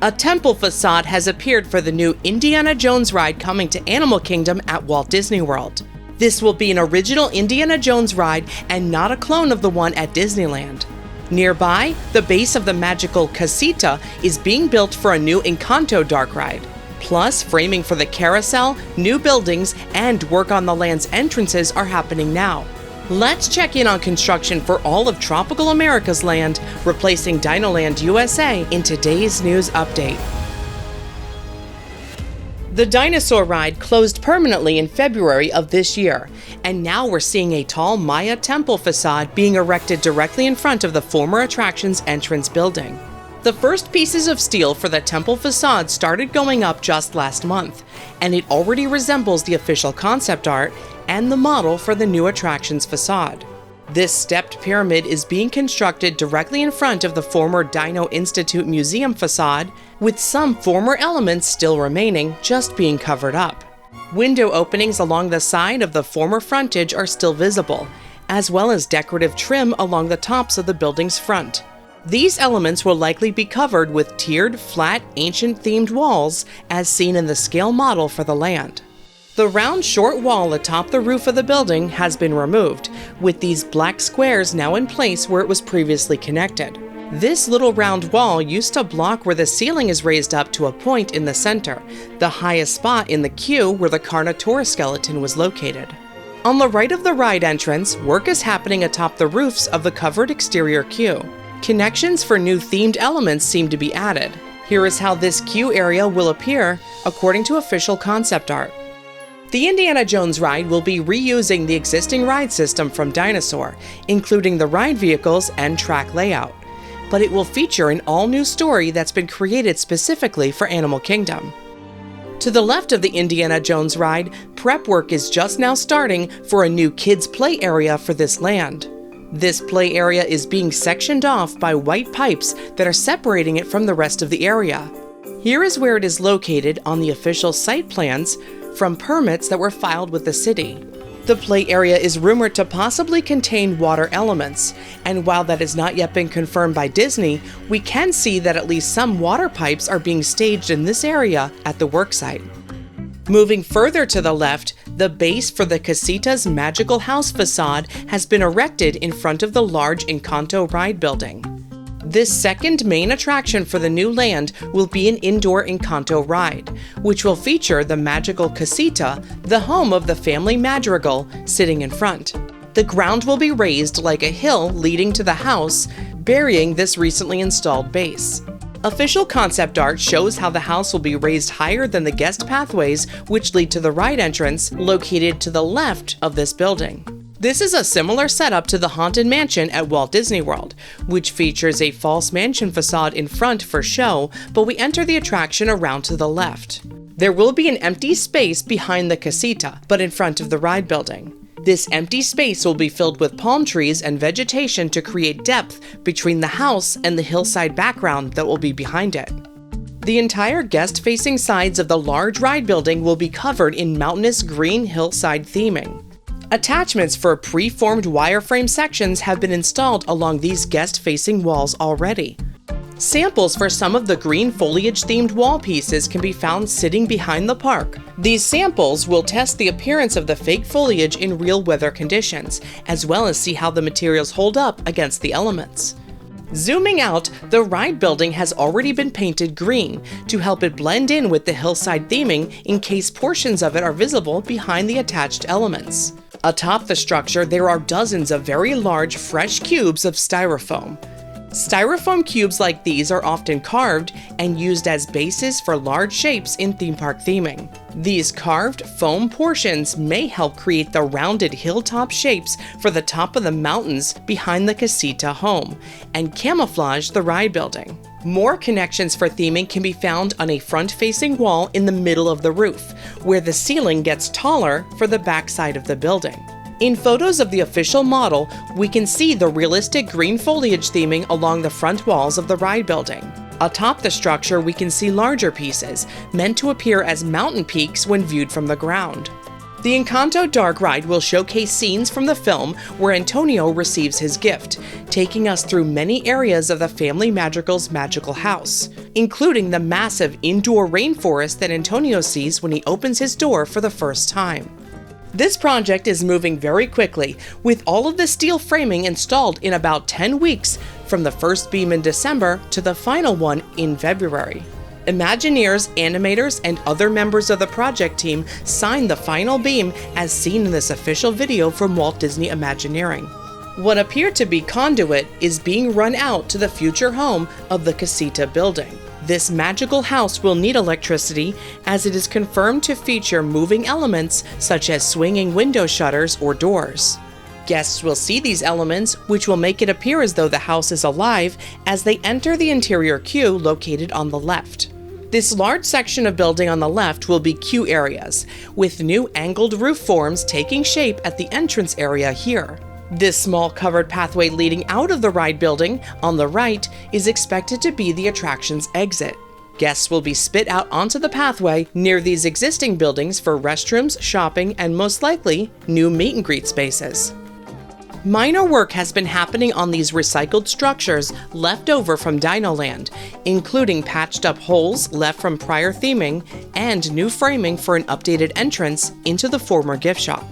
A temple facade has appeared for the new Indiana Jones ride coming to Animal Kingdom at Walt Disney World. This will be an original Indiana Jones ride and not a clone of the one at Disneyland. Nearby, the base of the magical Casita is being built for a new Encanto dark ride. Plus, framing for the carousel, new buildings, and work on the land's entrances are happening now. Let's check in on construction for all of Tropical America's Land, replacing Dinoland USA in today's news update. The dinosaur ride closed permanently in February of this year, and now we're seeing a tall Maya temple facade being erected directly in front of the former attraction's entrance building. The first pieces of steel for the temple facade started going up just last month, and it already resembles the official concept art and the model for the new attraction's facade. This stepped pyramid is being constructed directly in front of the former Dino Institute Museum facade, with some former elements still remaining, just being covered up. Window openings along the side of the former frontage are still visible, as well as decorative trim along the tops of the building's front. These elements will likely be covered with tiered, flat, ancient-themed walls, as seen in the scale model for the land. The round short wall atop the roof of the building has been removed, with these black squares now in place where it was previously connected. This little round wall used to block where the ceiling is raised up to a point in the center, the highest spot in the queue where the Carnotaurus skeleton was located. On the right of the ride entrance, work is happening atop the roofs of the covered exterior queue. Connections for new themed elements seem to be added. Here is how this queue area will appear, according to official concept art. The Indiana Jones ride will be reusing the existing ride system from Dinosaur, including the ride vehicles and track layout. But it will feature an all-new story that's been created specifically for Animal Kingdom. To the left of the Indiana Jones ride, prep work is just now starting for a new kids' play area for this land. This play area is being sectioned off by white pipes that are separating it from the rest of the area. Here is where it is located on the official site plans from permits that were filed with the city. The play area is rumored to possibly contain water elements, and while that has not yet been confirmed by Disney, we can see that at least some water pipes are being staged in this area at the worksite. Moving further to the left, the base for the Casita's magical house facade has been erected in front of the large Encanto ride building. This second main attraction for the new land will be an indoor Encanto ride, which will feature the magical Casita, the home of the family madrigal, sitting in front. The ground will be raised like a hill leading to the house, burying this recently installed base. Official concept art shows how the house will be raised higher than the guest pathways which lead to the ride entrance, located to the left of this building. This is a similar setup to the Haunted Mansion at Walt Disney World, which features a false mansion facade in front for show, but we enter the attraction around to the left. There will be an empty space behind the Casita, but in front of the ride building. This empty space will be filled with palm trees and vegetation to create depth between the house and the hillside background that will be behind it. The entire guest-facing sides of the large ride building will be covered in mountainous green hillside theming. Attachments for pre-formed wireframe sections have been installed along these guest-facing walls already. Samples for some of the green foliage-themed wall pieces can be found sitting behind the park. These samples will test the appearance of the fake foliage in real weather conditions, as well as see how the materials hold up against the elements. Zooming out, the ride building has already been painted green to help it blend in with the hillside theming in case portions of it are visible behind the attached elements. Atop the structure, there are dozens of very large, fresh cubes of styrofoam. Styrofoam cubes like these are often carved and used as bases for large shapes in theme park theming. These carved foam portions may help create the rounded hilltop shapes for the top of the mountains behind the Casita home and camouflage the ride building. More connections for theming can be found on a front-facing wall in the middle of the roof, where the ceiling gets taller for the backside of the building. In photos of the official model, we can see the realistic green foliage theming along the front walls of the ride building. Atop the structure, we can see larger pieces, meant to appear as mountain peaks when viewed from the ground. The Encanto Dark Ride will showcase scenes from the film where Antonio receives his gift, taking us through many areas of the Family Madrigal's magical house, including the massive indoor rainforest that Antonio sees when he opens his door for the first time. This project is moving very quickly, with all of the steel framing installed in about 10 weeks, from the first beam in December to the final one in February. Imagineers, animators, and other members of the project team signed the final beam as seen in this official video from Walt Disney Imagineering. What appeared to be conduit is being run out to the future home of the Casita building. This magical house will need electricity as it is confirmed to feature moving elements such as swinging window shutters or doors. Guests will see these elements, which will make it appear as though the house is alive as they enter the interior queue located on the left. This large section of building on the left will be queue areas, with new angled roof forms taking shape at the entrance area here. This small covered pathway leading out of the ride building on the right is expected to be the attraction's exit. Guests will be spit out onto the pathway near these existing buildings for restrooms, shopping, and most likely, new meet and greet spaces. Minor work has been happening on these recycled structures left over from Dino-Land, including patched up holes left from prior theming and new framing for an updated entrance into the former gift shop.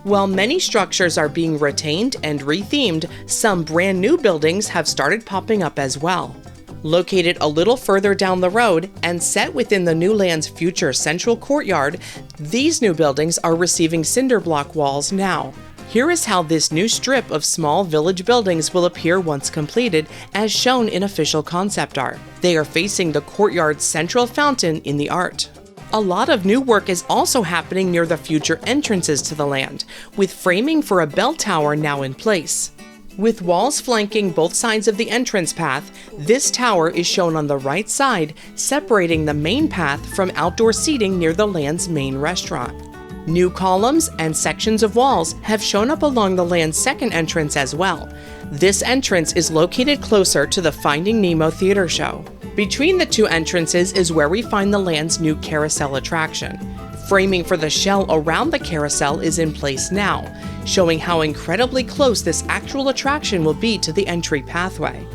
While many structures are being retained and rethemed, some brand new buildings have started popping up as well. Located a little further down the road and set within the new land's future central courtyard, these new buildings are receiving cinder block walls now. Here is how this new strip of small village buildings will appear once completed, as shown in official concept art. They are facing the courtyard's central fountain in the art. A lot of new work is also happening near the future entrances to the land, with framing for a bell tower now in place. With walls flanking both sides of the entrance path, this tower is shown on the right side, separating the main path from outdoor seating near the land's main restaurant. New columns and sections of walls have shown up along the land's second entrance as well. This entrance is located closer to the Finding Nemo theater show. Between the two entrances is where we find the land's new carousel attraction. Framing for the shell around the carousel is in place now, showing how incredibly close this actual attraction will be to the entry pathway.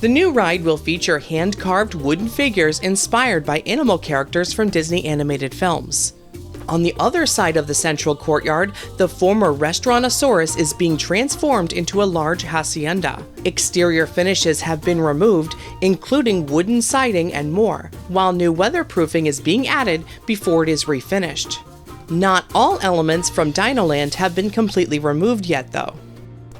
The new ride will feature hand-carved wooden figures inspired by animal characters from Disney animated films. On the other side of the central courtyard, the former Restaurantosaurus is being transformed into a large hacienda. Exterior finishes have been removed, including wooden siding and more, while new weatherproofing is being added before it is refinished. Not all elements from Dino-Land have been completely removed yet, though.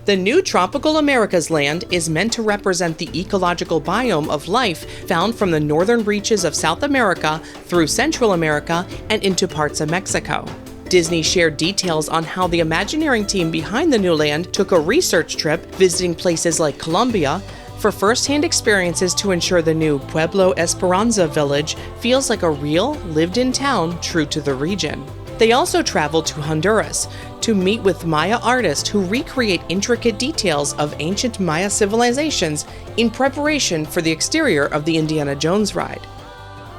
The new Tropical Americas land is meant to represent the ecological biome of life found from the northern reaches of South America through Central America and into parts of Mexico. Disney shared details on how the Imagineering team behind the new land took a research trip visiting places like Colombia for first-hand experiences to ensure the new Pueblo Esperanza village feels like a real, lived-in town true to the region. They also traveled to Honduras to meet with Maya artists who recreate intricate details of ancient Maya civilizations in preparation for the exterior of the Indiana Jones ride.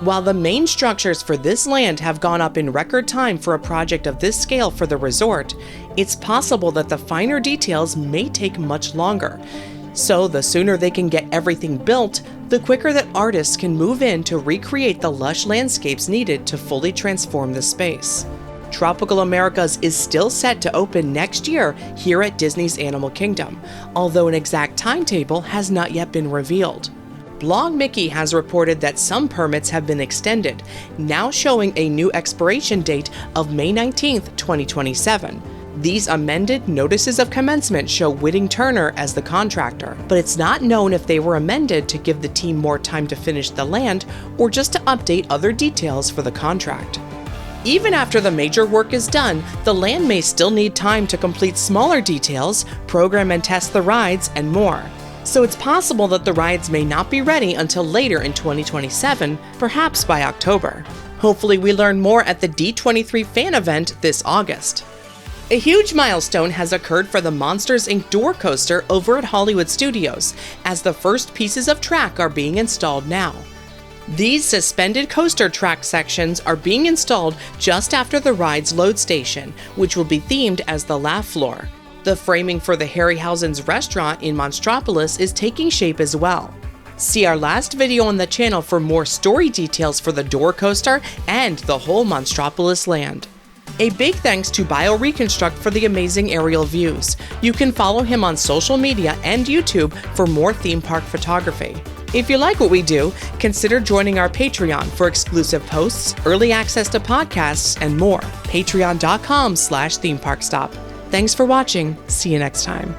While the main structures for this land have gone up in record time for a project of this scale for the resort, it's possible that the finer details may take much longer. So the sooner they can get everything built, the quicker that artists can move in to recreate the lush landscapes needed to fully transform the space. Tropical Americas is still set to open next year here at Disney's Animal Kingdom, although an exact timetable has not yet been revealed. Blog Mickey has reported that some permits have been extended, now showing a new expiration date of May 19, 2027. These amended notices of commencement show Whiting Turner as the contractor, but it's not known if they were amended to give the team more time to finish the land or just to update other details for the contract. Even after the major work is done, the land may still need time to complete smaller details, program and test the rides, and more. So it's possible that the rides may not be ready until later in 2027, perhaps by October. Hopefully we learn more at the D23 fan event this August. A huge milestone has occurred for the Monsters, Inc. door coaster over at Hollywood Studios, as the first pieces of track are being installed now. These suspended coaster track sections are being installed just after the ride's load station, which will be themed as the Laugh Floor. The framing for the Harryhausen's restaurant in Monstropolis is taking shape as well. See our last video on the channel for more story details for the Door Coaster and the whole Monstropolis land. A big thanks to BioReconstruct for the amazing aerial views. You can follow him on social media and YouTube for more theme park photography. If you like what we do, consider joining our Patreon for exclusive posts, early access to podcasts, and more. Patreon.com/themeparkstop. Thanks for watching. See you next time.